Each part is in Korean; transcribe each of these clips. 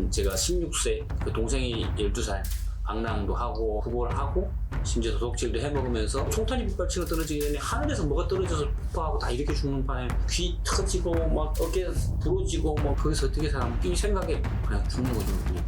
제가 16세, 그 동생이 12살, 방랑도 하고, 구보를 하고, 심지어 도둑질도 해먹으면서 총탄이 빗발치고 떨어지기 전에 하늘에서 뭐가 떨어져서 폭파하고 다 이렇게 죽는 판에 귀 터지고, 막 어깨 부러지고, 뭐 거기서 어떻게 살아? 이 생각에 그냥 죽는 거죠. 그냥.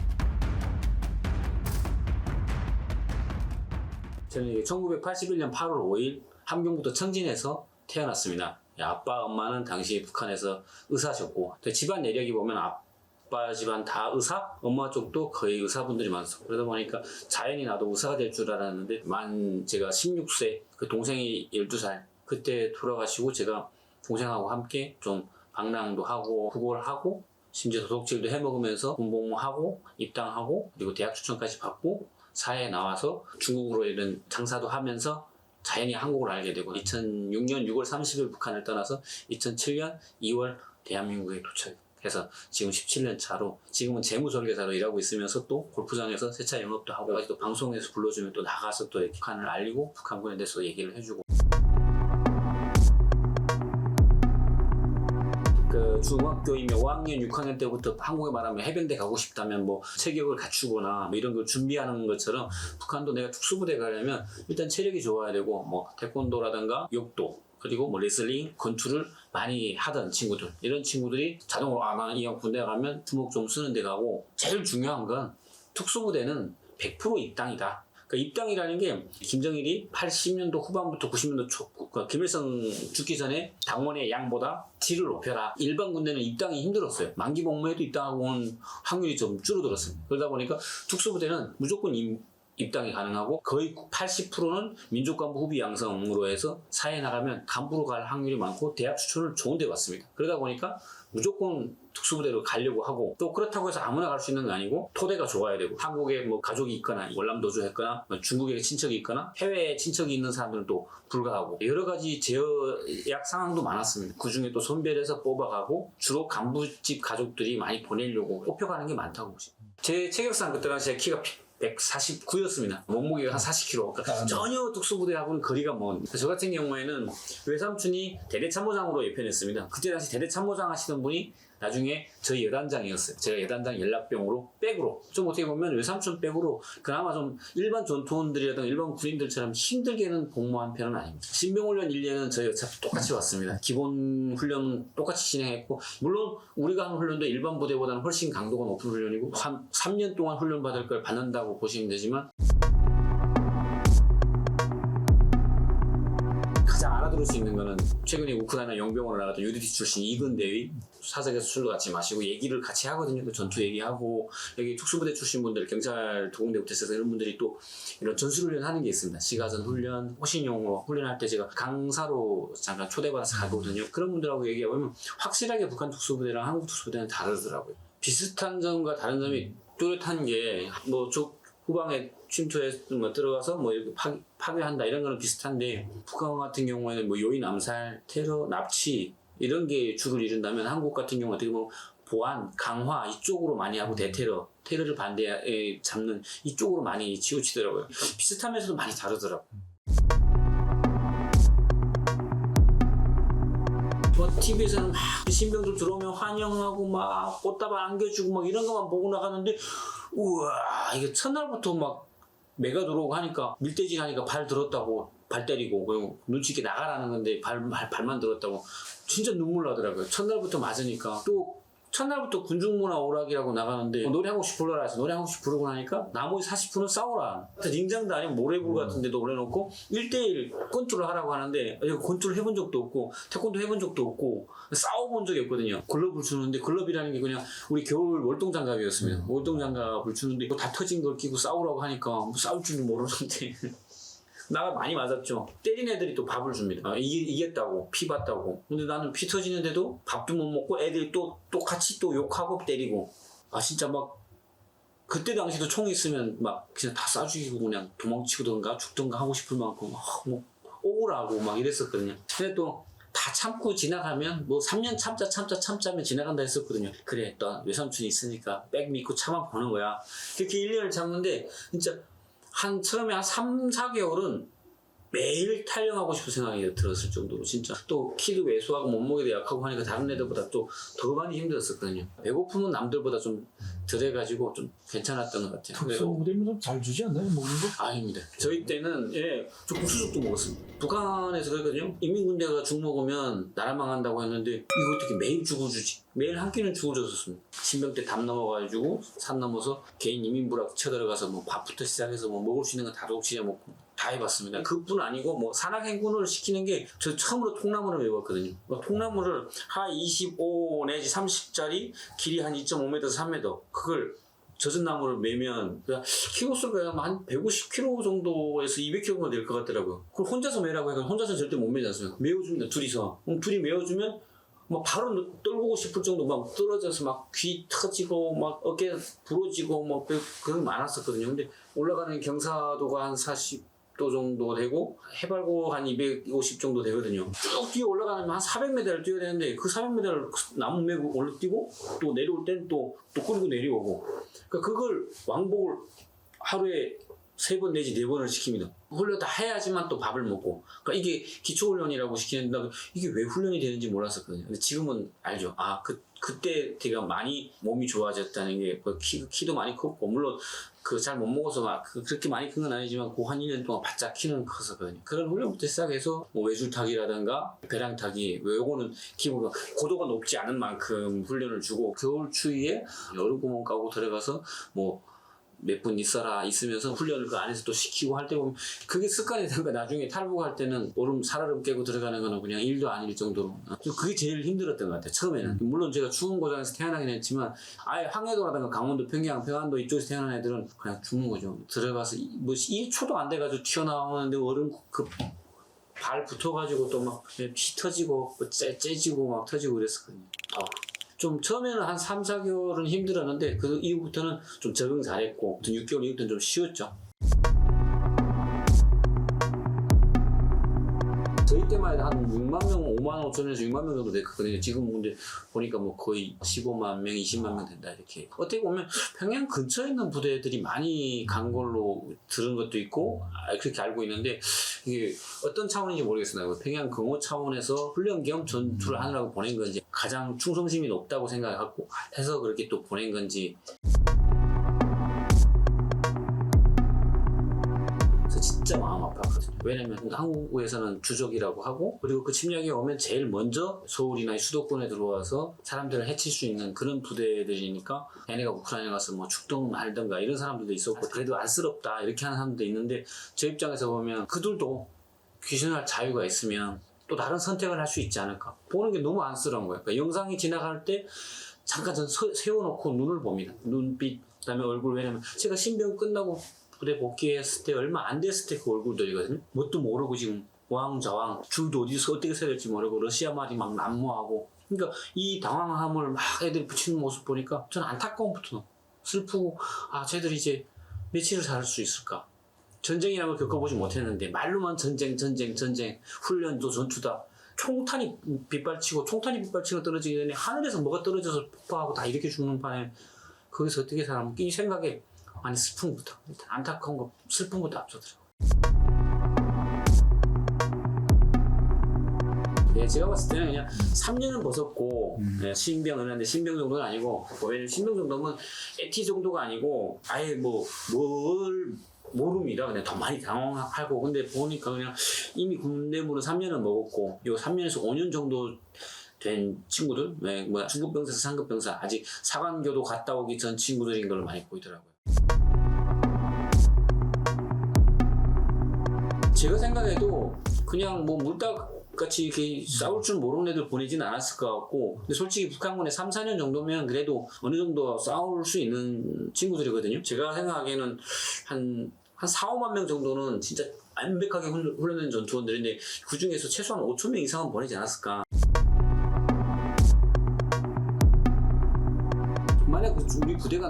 저는 1981년 8월 5일 함경북도 청진에서 태어났습니다. 아빠, 엄마는 당시 북한에서 의사셨고, 집안 내력이 보면 아빠 집안 다 의사, 엄마 쪽도 거의 의사분들이 많았고, 그러다 보니까 자연히 나도 의사가 될 줄 알았는데, 제가 16세, 그 동생이 12살, 그때 돌아가시고 제가 동생하고 함께 좀 방랑도 하고, 구보를 하고, 심지어 도둑질도 해먹으면서 군복무하고, 입당하고, 그리고 대학 추천까지 받고, 사회에 나와서 중국으로 이런 장사도 하면서 자연히 한국을 알게 되고 2006년 6월 30일 북한을 떠나서 2007년 2월 대한민국에 도착해서 지금 17년 차로 지금은 재무설계사로 일하고 있으면서 또 골프장에서 세차 영업도 하고 또 방송에서 불러주면 또 나가서 또 북한을 알리고 북한군에 대해서 얘기를 해주고 중학교이면 5학년, 6학년 때부터 한국에 말하면 해병대 가고 싶다면 뭐 체격을 갖추거나 뭐 이런 걸 준비하는 것처럼 북한도 내가 특수부대 가려면 일단 체력이 좋아야 되고 뭐 태권도라든가 욕도 그리고 뭐 레슬링, 권투를 많이 하던 친구들 이런 친구들이 자동으로 나는 이왕 군대 가면 주먹 좀 쓰는 데 가고 제일 중요한 건 특수부대는 100% 입당이다. 그러니까 입당이라는 게 김정일이 80년도 후반부터 90년도 초 김일성 죽기 전에 당원의 양보다 질을 높여라. 일반 군대는 입당이 힘들었어요. 만기 복무에도 입당하고 온 확률이 좀 줄어들었어요. 그러다 보니까 특수부대는 무조건 입당이 가능하고 거의 80%는 민족간부 후비 양성으로 해서 사회에 나가면 간부로 갈 확률이 많고 대학 추천을 좋은 데 왔습니다. 그러다 보니까 무조건 특수부대로 가려고 하고 또 그렇다고 해서 아무나 갈 수 있는 건 아니고 토대가 좋아야 되고 한국에 뭐 가족이 있거나 월남도주 했거나 중국에 친척이 있거나 해외에 친척이 있는 사람들은 또 불가하고 여러 가지 제약 상황도 많았습니다. 그중에 또 선별해서 뽑아가고 주로 간부집 가족들이 많이 보내려고 뽑혀가는 게 많다고 보시죠. 제 체격상 그때 당시에 키가 149였습니다. 몸무게가 한 40kg. 그러니까 전혀 특수부대하고는 거리가 먼. 저 같은 경우에는 외삼촌이 대대참모장으로 예편했습니다. 그때 당시 대대참모장 하시던 분이 나중에 저희 여단장이었어요. 제가 여단장 연락병으로 백으로 좀 어떻게 보면 외삼촌 백으로 그나마 좀 일반 전투원들이라든가 일반 군인들처럼 힘들게는 복무한 편은 아닙니다. 신병훈련 1년은 저희 어차피 똑같이 왔습니다. 기본 훈련 똑같이 진행했고 물론 우리가 한 훈련도 일반 부대보다는 훨씬 강도가 높은 훈련이고 3년 동안 훈련 받을 걸 받는다고 보시면 되지만 가장 알아들을 수 있는 거는 최근에 우크라이나 용병으로 나갔던 UDT 출신 이근대위 사석에서 술도 같이 마시고 얘기를 같이 하거든요. 그 전투 얘기하고 여기 특수부대 출신 분들 경찰 도공대부터 있어서 이런 분들이 또 이런 전술훈련 하는 게 있습니다. 시가전 훈련, 호신용으로 훈련할 때 제가 강사로 잠깐 초대받아서 가거든요. 그런 분들하고 얘기해보면 확실하게 북한 특수부대랑 한국 특수부대는 다르더라고요. 비슷한 점과 다른 점이 뚜렷한 게 뭐 후방에 침투해 들어가서 뭐 이렇게 파괴한다 이런 거는 비슷한데 북한 같은 경우에는 뭐 요인 암살, 테러, 납치 이런 게 주를 이룬다면 한국 같은 경우 어떻게 보면 보안, 강화 이쪽으로 많이 하고 테러를 반대에 잡는 이쪽으로 많이 치우치더라고요. 비슷하면서도 많이 다르더라고요. TV에서는 막 신병들 들어오면 환영하고 막 꽃다발 안겨주고 막 이런 것만 보고 나가는데 우와 이게 첫날부터 막 매가 들어오고 하니까 밀대질 하니까 발 들었다고 발 때리고 그리고 눈치 있게 나가라는 건데 발만 들었다고 진짜 눈물 나더라고요. 첫날부터 맞으니까 또 첫날부터 군중문화 오락이라고 나가는데 노래 한 곡씩 불러라 해서 노래 한 곡씩 부르고 나니까 나머지 40%는 싸우라. 링장도 아니고 모래불 같은 데도 올려놓고 1대1 권투를 하라고 하는데 권투를 해본 적도 없고 태권도 해본 적도 없고 싸워본 적이 없거든요. 글러브를 주는데 글러브라는 게 그냥 우리 겨울 월동장갑이었습니다. 월동장갑을 주는데 다 터진 걸 끼고 싸우라고 하니까 뭐 싸울 줄도 모르는데 나가 많이 맞았죠. 때린 애들이 또 밥을 줍니다. 이겼다고 피 봤다고. 근데 나는 피 터지는데도 밥도 못 먹고 애들이 또 같이 또 욕하고 때리고 진짜 막 그때 당시도 총이 있으면 막 그냥 다 쏴죽이고 그냥 도망치든가 죽든가 하고 싶을 만큼 뭐 억울하고 막 이랬었거든요. 근데 또 다 참고 지나가면 뭐 3년 참자면 지나간다 했었거든요. 그래 또 외삼촌이 있으니까 백 믿고 참아보는 거야. 그렇게 1년을 참는데 진짜 처음에 한 3, 4개월은 매일 탈영하고 싶은 생각이 들었을 정도로 진짜 또 키도 왜소하고 몸무게도 약하고 하니까 다른 애들보다 또 더 많이 힘들었었거든요. 배고픔은 남들보다 좀 덜 해가지고 좀 괜찮았던 것 같아요. 특수부대면 좀 잘 주지 않나요? 먹는 거? 아닙니다. 저희 때는 저 국수죽도 먹었습니다. 북한에서 그랬거든요. 인민군대가 죽 먹으면 나라 망한다고 했는데 이거 어떻게 매일 죽을 주지? 매일 한 끼는 죽을 줬었습니다. 신병 때 담 넘어가지고 산 넘어서 개인 이민부락 쳐들어가서 뭐 밥부터 시작해서 뭐 먹을 수 있는 거 다 독치해 먹고 다 해봤습니다. 그뿐 아니고 뭐 산악행군을 시키는 게 저 처음으로 통나무를 외웠거든요. 통나무를 하 25 내지 30짜리 길이 한 2.5m에서 3m 그걸 젖은 나무를 매면 키로수가 한 150kg 정도에서 200kg 정도 될 것 같더라고요. 그걸 혼자서 매라고 해서 혼자서 절대 못 매지 않습니까? 메워줍니다. 둘이서. 둘이 메워주면 막 바로 떨구고 싶을 정도 막 떨어져서 막 귀 터지고 막 어깨 부러지고 막 그런 게 많았었거든요. 근데 올라가는 경사도가 한 40도 정도 되고 해발고 한 250 정도 되거든요. 쭉 뛰어 올라가면 한 400m를 뛰어야 되는데 그 400m를 나무 메고 올라뛰고 또 내려올 땐 또 끌고 내려오고 그러니까 그걸 왕복을 하루에 3번 내지 4번을 시킵니다. 훈련 다 해야지만 또 밥을 먹고. 그러니까 이게 기초훈련이라고 시키는데 이게 왜 훈련이 되는지 몰랐었거든요. 근데 지금은 알죠. 그때 되게 많이 몸이 좋아졌다는 게 키도 많이 컸고 물론 잘 못 먹어서 막 그렇게 많이 큰 건 아니지만 그 한 1년 동안 바짝 키는 컸었거든요. 그런 훈련부터 시작해서 뭐 외줄타기라든가 배낭타기 요거는 기본 고도가 높지 않은 만큼 훈련을 주고 겨울 추위에 여름 구멍 까고 들어가서 뭐 몇 분 있으면서 훈련을 그 안에서 또 시키고 할 때 보면 그게 습관이 되니까 나중에 탈북할 때는 살얼음 깨고 들어가는 거는 그냥 일도 아닐 정도로 그게 제일 힘들었던 것 같아요. 처음에는. 물론 제가 추운 고장에서 태어나긴 했지만 아예 황해도라든가 강원도, 평양, 평안도 이쪽에서 태어난 애들은 그냥 죽는 거죠. 들어가서 뭐 1초도 안 돼가지고 튀어나오는데 얼음 발 붙어가지고 또 막 피 터지고 째지고 막 터지고 그랬었거든요. 좀 처음에는 한 3, 4개월은 힘들었는데 그 이후부터는 좀 적응 잘했고 6개월 이후부터는 좀 쉬웠죠. 저희 때만 해도 한 6만 명, 5만 5천에서 6만 명 정도 됐거든요. 지금 근데 보니까 뭐 거의 15만 명, 20만 명 된다 이렇게. 어떻게 보면 평양 근처에 있는 부대들이 많이 간 걸로 들은 것도 있고 그렇게 알고 있는데 이게 어떤 차원인지 모르겠습니다. 평양 경호 차원에서 훈련 겸 전투를 하느라고 보낸 건지 가장 충성심이 높다고 생각하고 해서 그렇게 또 보낸 건지 진짜 마음 아팠거든요. 왜냐면 한국에서는 주적이라고 하고 그리고 그 침략이 오면 제일 먼저 서울이나 수도권에 들어와서 사람들을 해칠 수 있는 그런 부대들이니까 얘네가 우크라이나 가서 뭐 죽든 말든가 이런 사람들도 있었고 그래도 안쓰럽다 이렇게 하는 사람도 있는데 제 입장에서 보면 그들도 귀신할 자유가 있으면 또 다른 선택을 할 수 있지 않을까 보는 게 너무 안쓰러운 거예요. 그러니까 영상이 지나갈 때 잠깐 전 세워놓고 눈을 봅니다. 눈빛 그다음에 얼굴 왜냐면 제가 신병 끝나고 부대 복귀했을 때 얼마 안 됐을 때 그 얼굴들이거든요. 뭣도 모르고 지금 왕좌왕 줄도 어디서 어떻게 서야 될지 모르고 러시아 말이 막 난무하고 그러니까 이 당황함을 막 애들이 붙이는 모습 보니까 저는 안타까움부터 슬프고 쟤들이 이제 며칠을 살 수 있을까. 전쟁이라는 걸 겪어보지 못했는데 말로만 전쟁 훈련도 전투다. 총탄이 빗발치고 떨어지기 전에 하늘에서 뭐가 떨어져서 폭파하고 다 이렇게 죽는 판에 거기서 어떻게 살아? 이 생각에 많이 슬픔부터 일단 안타까운 거 슬픔부터 앞서더라고요. 제가 봤을 때는 그냥 3년은 벗었고 신병을 했는데 신병 정도는 아니고 왜냐면 신병 정도면 에티 정도가 아니고 아예 뭘 모릅니다. 그냥 더 많이 당황하고 근데 보니까 그냥 이미 군대물은 3년은 먹었고 요 3년에서 5년 정도 된 친구들 중급병사에서 상급병사 아직 사관교도 갔다 오기 전 친구들인 걸 많이 보이더라고요. 제가 생각해도 그냥 뭐 물닭같이 이렇게 싸울 줄 모르는 애들 보내진 않았을 것 같고 근데 솔직히 북한군에 3, 4년 정도면 그래도 어느 정도 싸울 수 있는 친구들이거든요. 제가 생각하기에는 한 4, 5만 명 정도는 진짜 완벽하게 훈련된 전투원들인데 그 중에서 최소한 5천 명 이상은 보내지 않았을까. 만약 우리 부대가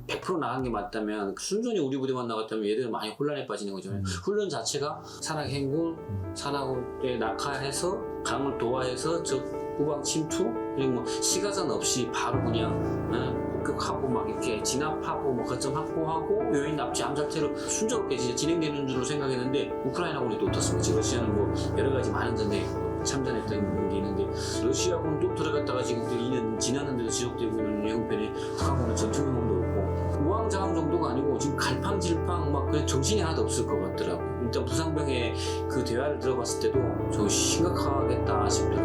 100% 나간 게 맞다면 순전히 우리 부대만 나갔다면 얘들은 많이 혼란에 빠지는 거죠. 훈련 자체가 산악행군, 산악에 낙하해서 강을 도하해서 저 후방 침투 그리고 뭐 시가전 없이 바로 그냥 폭격하고 막 이렇게 진압하고 뭐 거점 확보하고 요인 납치 암살체로 순조롭게 진짜 진행되는 줄로 생각했는데 우크라이나군이 또 어떻습니까? 지금 러시아는 뭐 여러 가지 많은 전에 참전했던 게 있는데 러시아군은 또 들어갔다가 지금 또 2년 지났는데도 지속되고 있는 예고편에 북한군은 전투 경험도 없고 우왕좌왕 정도가 아니고 지금 갈팡질팡 막 그냥 정신이 하나도 없을 것 같더라고요. 일단 부상병의 그 대화를 들어봤을 때도 좀 심각하겠다 싶더라고요.